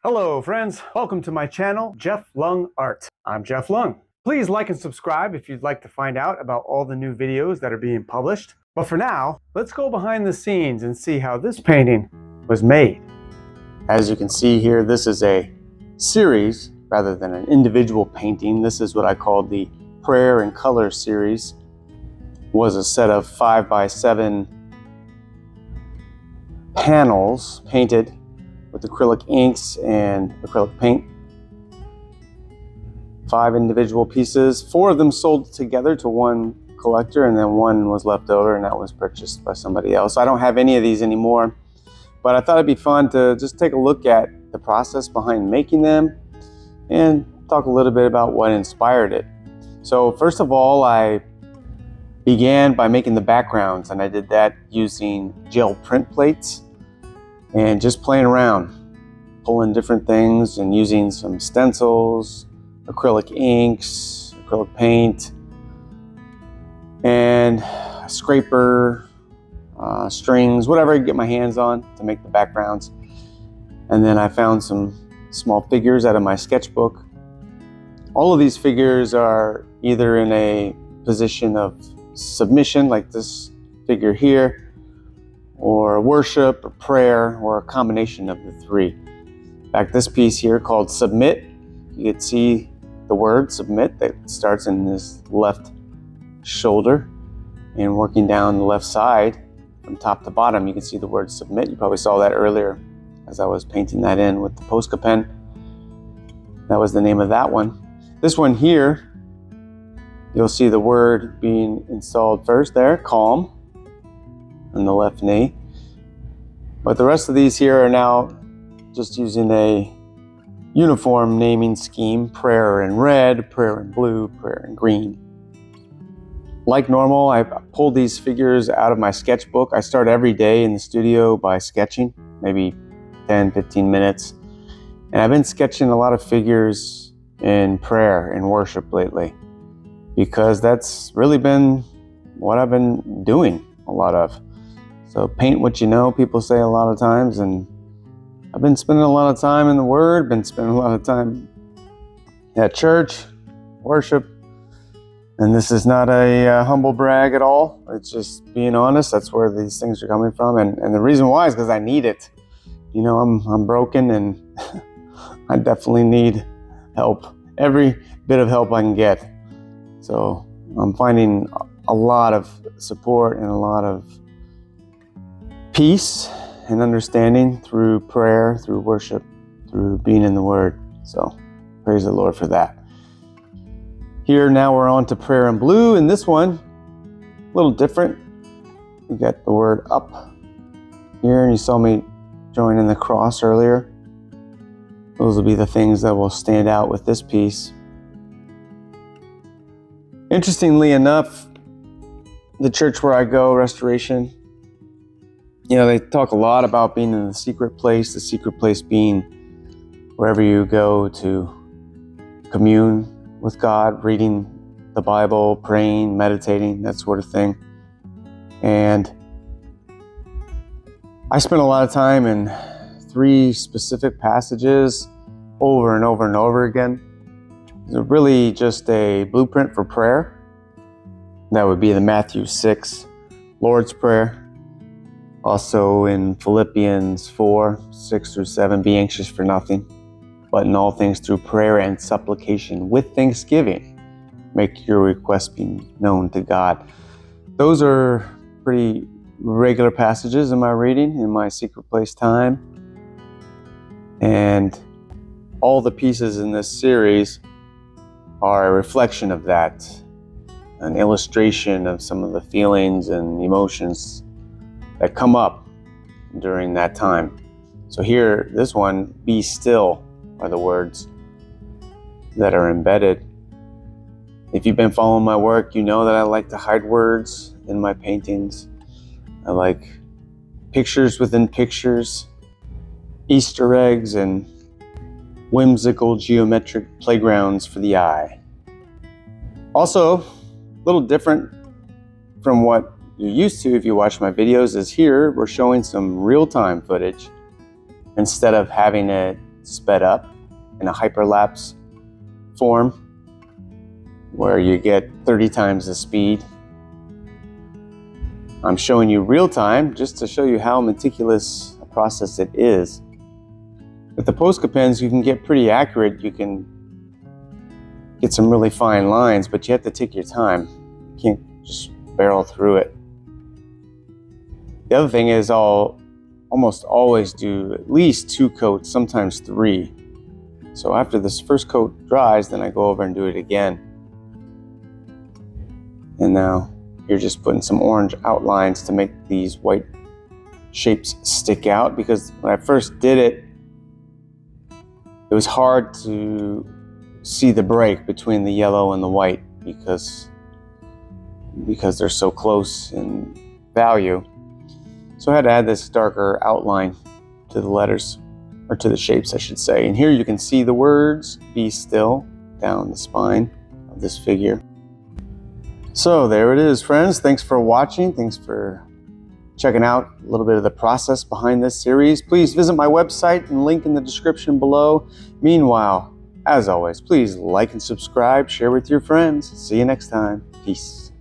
Hello friends, welcome to my channel, Jeff Lung Art. I'm Jeff Lung. Please like and subscribe if you'd like to find out about all the new videos that are being published. But for now, let's go behind the scenes and see how this painting was made. As you can see here, this is a series rather than an individual painting. This is what I call the Prayer in Color series. It was a set of 5x7 panels painted with acrylic inks and acrylic paint. 5 individual pieces. 4 of them sold together to one collector, and then 1 was left over, and that was purchased by somebody else. I don't have any of these anymore, but I thought it'd be fun to just take a look at the process behind making them and talk a little bit about what inspired it. So first of all, I began by making the backgrounds, and I did that using gel print plates and just playing around, pulling different things and using some stencils, acrylic inks, acrylic paint, and a scraper, strings, whatever I could get my hands on to make the backgrounds. And then I found some small figures out of my sketchbook. All of these figures are either in a position of submission, like this figure here, or worship, or prayer, or a combination of the 3. In fact, this piece here called Submit, you can see the word submit that starts in this left shoulder, and working down the left side from top to bottom, you can see the word submit. You probably saw that earlier as I was painting that in with the Posca pen. That was the name of that one. This one here, you'll see the word being installed first there, calm, on the left knee. But the rest of these here are now just using a uniform naming scheme: prayer in red, prayer in blue, prayer in green. Like normal, I pulled these figures out of my sketchbook. I start every day in the studio by sketching, maybe 10-15 minutes. And I've been sketching a lot of figures in prayer and worship lately, because that's really been what I've been doing a lot of. So paint what you know, people say a lot of times, and I've been spending a lot of time in the Word, been spending a lot of time at church, worship, and this is not a humble brag at all. It's just being honest. That's where these things are coming from, and the reason why is because I need it. You know, I'm broken, and I definitely need help, every bit of help I can get. So I'm finding a lot of support and a lot of peace and understanding through prayer, through worship, through being in the Word. So praise the Lord for that. Here now we're on to prayer in blue, and this one a little different. We got the word up here, and you saw me join in the cross earlier. Those will be the things that will stand out with this piece. Interestingly enough, the church where I go, Restoration, you know, they talk a lot about being in the secret place being wherever you go to commune with God, reading the Bible, praying, meditating, that sort of thing. And I spent a lot of time in 3 specific passages over and over and over again. They're really just a blueprint for prayer. That would be the Matthew 6 Lord's Prayer. Also in Philippians 4:6-7, be anxious for nothing, but in all things through prayer and supplication with thanksgiving, make your requests be known to God. Those are pretty regular passages in my reading, in my secret place time. And all the pieces in this series are a reflection of that, an illustration of some of the feelings and emotions that come up during that time. So here, this one, be still, are the words that are embedded. If you've been following my work, you know that I like to hide words in my paintings. I like pictures within pictures, Easter eggs, and whimsical geometric playgrounds for the eye. Also, a little different from what you're used to if you watch my videos is here we're showing some real-time footage instead of having it sped up in a hyperlapse form where you get 30 times the speed. I'm showing you real time just to show you how meticulous a process it is. With the Posca pens, you can get pretty accurate. You can get some really fine lines, but you have to take your time. You can't just barrel through it. The other thing is I'll almost always do at least 2 coats, sometimes 3. So after this first coat dries, then I go over and do it again. And now you're just putting some orange outlines to make these white shapes stick out, because when I first did it, it was hard to see the break between the yellow and the white because they're so close in value. So I had to add this darker outline to the letters, or to the shapes I should say. And here you can see the words "Be Still" down the spine of this figure. So there it is, friends. Thanks for watching. Thanks for checking out a little bit of the process behind this series. Please visit my website and link in the description below. Meanwhile, as always, please like and subscribe, share with your friends. See you next time. Peace.